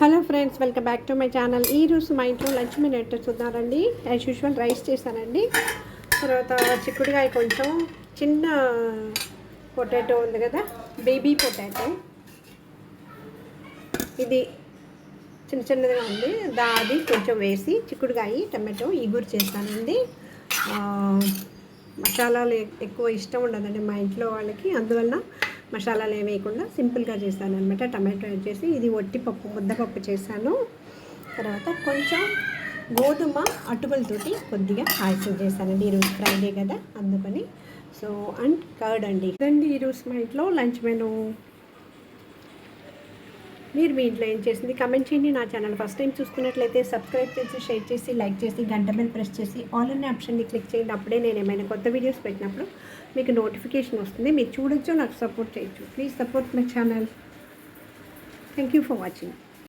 Hello friends, welcome back to my channel. ఈరోజు మా ఇంట్లో లంచ్ మెనూ ఏంటో చూద్దారండి. యాజ్ యూజువల్ రైస్ చేశానండి. తర్వాత చిక్కుడుకాయ, కొంచెం చిన్న పొటాటో ఉంది కదా, బేబీ పొటాటో, ఇది చిన్న చిన్నదిగా ఉంది, అది కొంచెం వేసి చిక్కుడుకాయ టమాటో ఇగురు చేస్తానండి. మసాలాలు ఎక్కువ ఇష్టం ఉండదండి మా ఇంట్లో వాళ్ళకి, అందువల్ల మసాలాలు ఏమి వేయకుండా సింపుల్గా చేస్తాను అనమాట. టమాటో వచ్చేసి ఇది ఒట్టిపప్పు, ముద్దపప్పు చేశాను. తర్వాత కొంచెం గోధుమ అటుకులతోటి కొద్దిగా పాయసం చేశానండి. ఈరోజు ఫ్రైడే కదా, అందుకని. సో అండ్ కర్డ్ అండి. ఇదండి ఈరోజు మా ఇంట్లో లంచ్ మెనూ. మీరు మీ ఇంట్లో ఏం చేసింది కమెంట్ చేయండి. నా ఛానల్ ఫస్ట్ టైం చూస్తున్నట్లయితే సబ్స్క్రైబ్ చేసి, షేర్ చేసి, లైక్ చేసి, గంట బెల్ ప్రెస్ చేసి ఆల్ అనే ఆప్షన్ని క్లిక్ చేయండి. అప్పుడే నేను ఏమైనా కొత్త వీడియోస్ పెట్టినప్పుడు మీకు నోటిఫికేషన్ వస్తుంది. మీరు చూడొచ్చు, నాకు సపోర్ట్ చేయొచ్చు. Please support my channel. Thank you for watching.